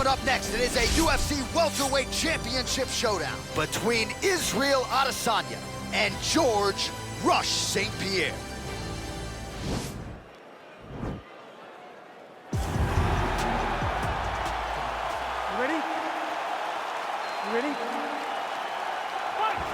Coming up next, it is a UFC welterweight championship showdown between Israel Adesanya and George "Rush" St-Pierre. You ready? You ready?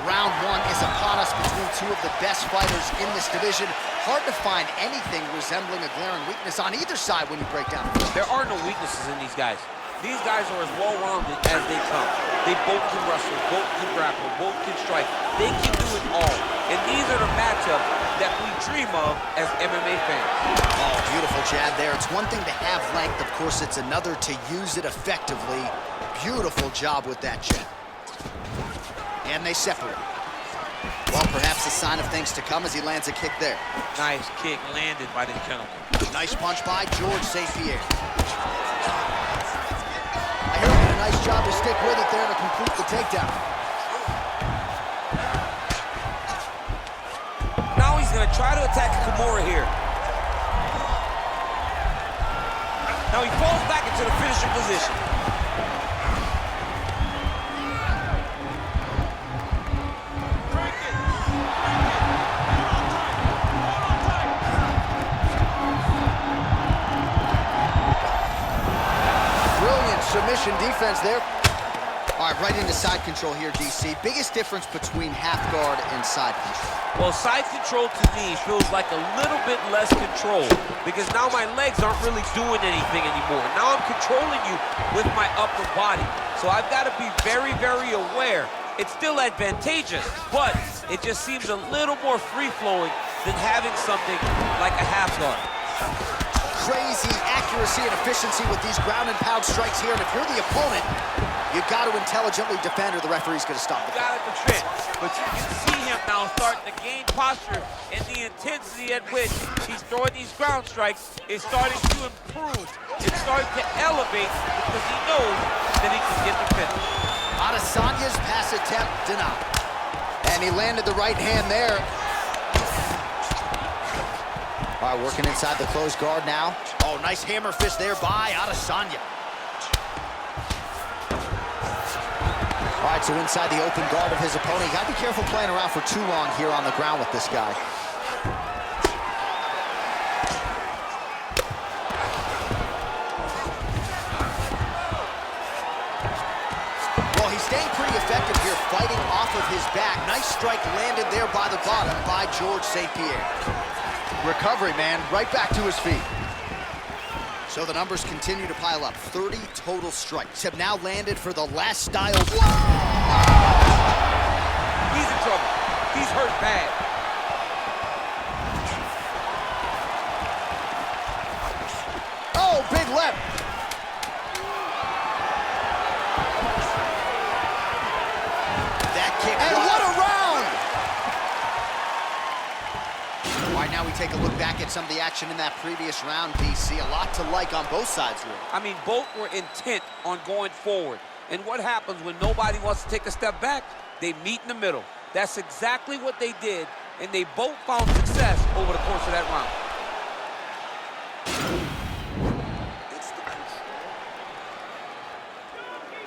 Round one is upon us between two of the best fighters in this division. Hard to find anything resembling a glaring weakness on either side when you break down the There are no weaknesses in these guys. These guys are as well-rounded as they come. They both can wrestle, both can grapple, both can strike. They can do it all. And these are the matchups that we dream of as MMA fans. Oh, beautiful jab there. It's one thing to have length. Of course, it's another to use it effectively. Beautiful job with that jab. And they separate. Well, perhaps a sign of things to come as he lands a kick there. Nice kick landed by this gentleman. Nice punch by George St-Pierre. I heard he did a nice job to stick with it there to complete the takedown. Now he's going to try to attack Kimura here. Now he falls back into the finishing position. Submission defense there. All right, right into side control here, DC. Biggest difference between half guard and side control? Well, side control to me feels like a little bit less control because now my legs aren't really doing anything anymore. Now I'm controlling you with my upper body. So I've got to be very, very aware. It's still advantageous, but it just seems a little more free-flowing than having something like a half guard. Crazy accuracy and efficiency with these ground and pound strikes here. And if you're the opponent, you've got to intelligently defend or the referee's going to stop the fight. Got to defend, but you can see him now starting to gain posture, and the intensity at which he's throwing these ground strikes is starting to improve. It's starting to elevate because he knows that he can get the finish. Adesanya's pass attempt denied. And he landed the right hand there. All right, working inside the closed guard now. Oh, nice hammer fist there by Adesanya. All right, so inside the open guard of his opponent. You gotta be careful playing around for too long here on the ground with this guy. Well, he's staying pretty effective here, fighting off of his back. Nice strike landed there by the bottom by George St-Pierre. Recovery, man, right back to his feet. So the numbers continue to pile up. 30 total strikes have now landed for the last style. Whoa! He's in trouble. He's hurt bad. Oh, big left. That kick. And what a round! All right, now we take a look back at some of the action in that previous round, DC. A lot to like on both sides, really. I mean, both were intent on going forward. And what happens when nobody wants to take a step back? They meet in the middle. That's exactly what they did, and they both found success over the course of that round.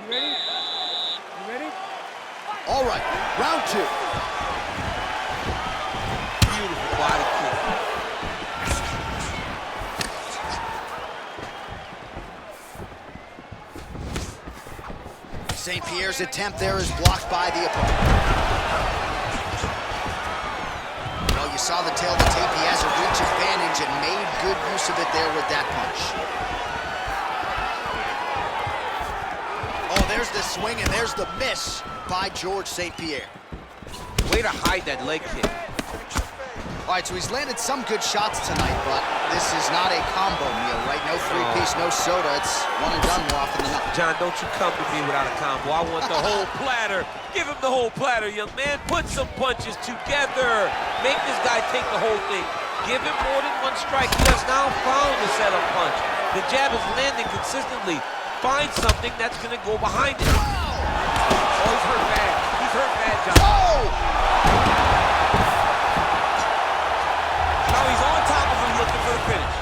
You ready? You ready? All right, round two. Beautiful body kick. St-Pierre's attempt there is blocked by the opponent. Well, you saw the tail of the tape. He has a reach advantage and made good use of it there with that punch. Oh, there's the swing and there's the miss by George St-Pierre. Way to hide that leg kick. All right, so he's landed some good shots tonight, but this is not a combo meal, right? No three-piece, no soda. It's one and done more often than not. John, don't you come to me without a combo. I want the whole platter. Give him the whole platter, young man. Put some punches together. Make this guy take the whole thing. Give him more than one strike. He has now found the setup punch. The jab is landing consistently. Find something that's going to go behind it. Oh, he's hurt bad. He's hurt bad, John. Oh! Now he's on top of him looking for the finish.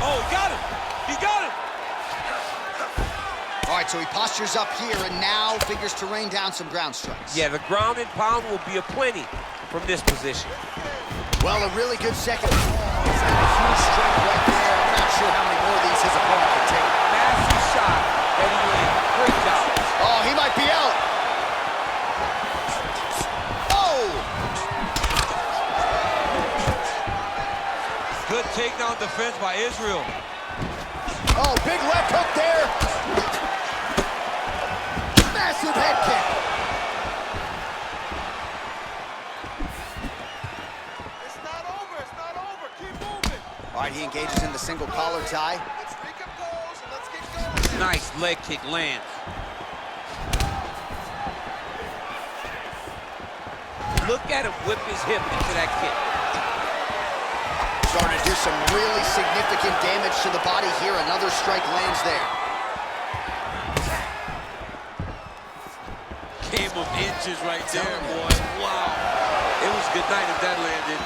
Oh, he got him. He got him. right, so he postures up here and now figures to rain down some ground strikes. Yeah, the ground and pound will be aplenty from this position. Well, a really good second. He's had a huge strike right there. I'm not sure how many more of these his opponent can take. Massive shot that he landed. Great job. Oh, he might be out. Oh! Good takedown defense by Israel. Oh, big left hook there. Massive head kick. It's not over. It's not over. Keep moving. All right, he engages in the single collar tie. Let's recompose and let's get going. Nice leg kick lands. Look at him whip his hip into that kick. Starting to do some really significant damage to the body here. Another strike lands there. Game of inches right there, boy. Wow. It was good night if that landed.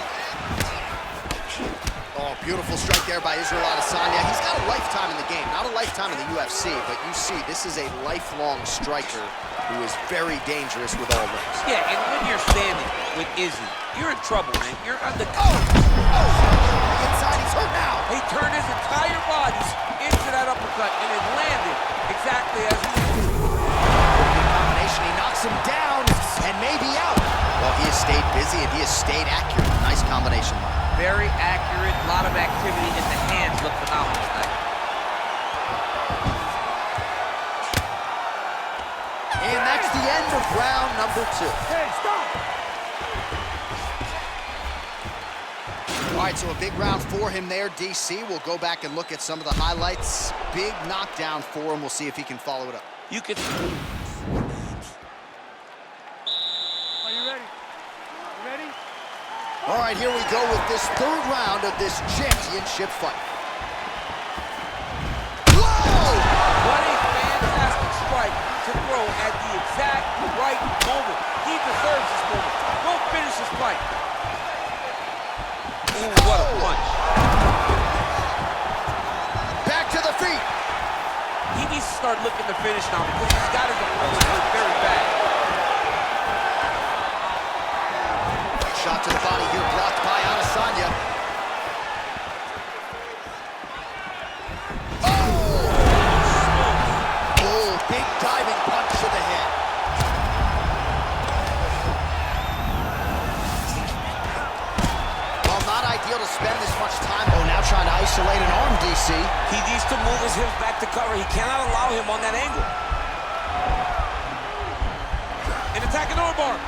Oh, beautiful strike there by Israel Adesanya. He's got a lifetime in the game, not a lifetime in the UFC, but you see, this is a lifelong striker who is very dangerous with all limbs. Yeah, and when you're standing with Izzy, you're in trouble, man. You're on the... Inside, he's hurt now. He turned his entire body into that uppercut, and it landed exactly as he Combination, he knocks him down and maybe out. Well, he has stayed busy and he has stayed accurate. Nice combination. Very accurate, a lot of activity, and the hands look phenomenal tonight. And that's the end of round number 2. Hey, stop! All right, so a big round for him there, DC. We'll go back and look at some of the highlights. Big knockdown for him. We'll see if he can follow it up. You could... Are you ready? You ready? All right, here we go with this third round of this championship fight. Whoa! What a fantastic strike to throw at the exact right moment. He deserves this moment. Go finish this fight. Ooh, what a punch. Back to the feet. He needs to start looking to finish now because he's got his opponent hurt very bad. Shot to the body here, blocked by Adesanya. Oh, big diving punch to the head. Well, not ideal to spend this much time. Oh, now trying to isolate an arm, DC. He needs to move his hips back to cover. He cannot allow him on that angle. An attacking armbar.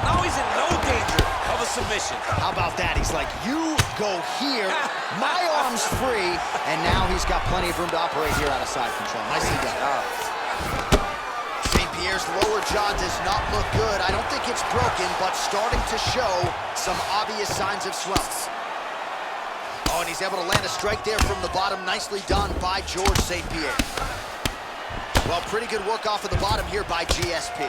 Now he's in no danger of a submission. How about that? He's like, you go here, my arm's free, and now he's got plenty of room to operate here out of side control. Nicely done. St-Pierre's lower jaw does not look good. I don't think it's broken, but starting to show some obvious signs of swelling. Oh, and he's able to land a strike there from the bottom. Nicely done by George St-Pierre. Well, pretty good work off of the bottom here by GSP.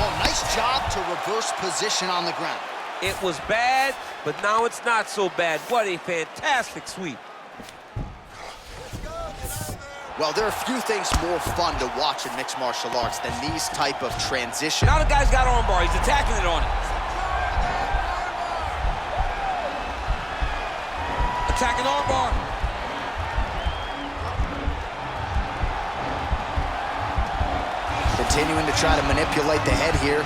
Oh, nice job to reverse position on the ground. It was bad, but now it's not so bad. What a fantastic sweep. Well, there are few things more fun to watch in mixed martial arts than these type of transitions. Now the guy's got armbar. He's attacking it on it. Attacking armbar. Continuing to try to manipulate the head here.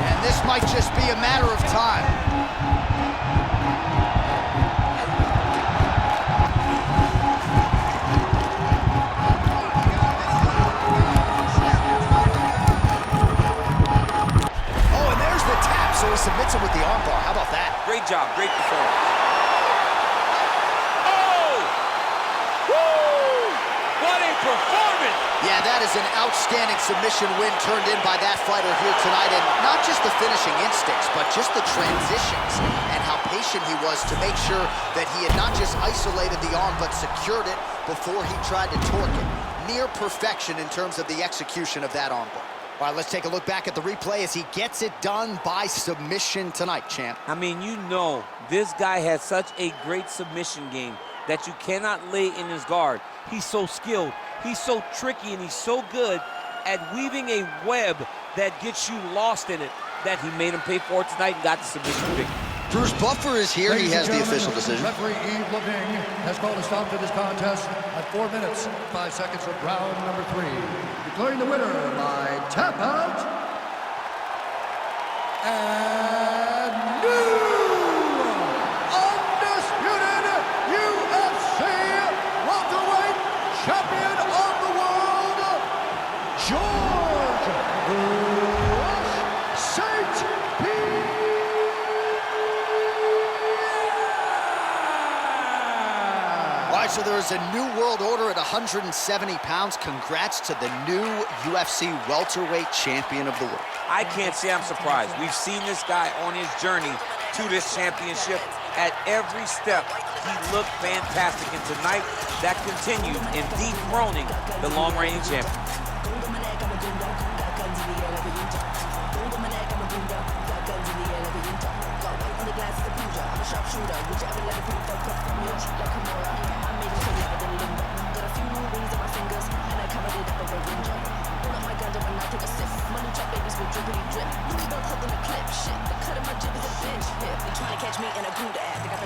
And this might just be a matter of time. Oh, and there's the tap, so he submits him with the armbar. How about that? Great job, great performance. Performance. Yeah, that is an outstanding submission win turned in by that fighter here tonight. And not just the finishing instincts, but just the transitions and how patient he was to make sure that he had not just isolated the arm, but secured it before he tried to torque it. near perfection in terms of the execution of that armbar. All right, let's take a look back at the replay as he gets it done by submission tonight, champ. I mean, you know, this guy has such a great submission game that you cannot lay in his guard. He's so skilled, he's so tricky, and he's so good at weaving a web that gets you lost in it that he made him pay for it tonight and got the submission victory. Bruce Buffer is here. He has the official decision. Referee Yves Leving has called a stop to this contest at 4 minutes, 5 seconds of round number 3. Declaring the winner by tap out and new undisputed UFC welterweight champion of the world, George St-Pierre. All right, so there is a new world order at 170 pounds. Congrats to the new UFC welterweight champion of the world. I can't say I'm surprised. We've seen this guy on his journey to this championship. At every step, he looked fantastic. And tonight, that continued in dethroning the long-reigning champion. Trying to catch me in a good ass.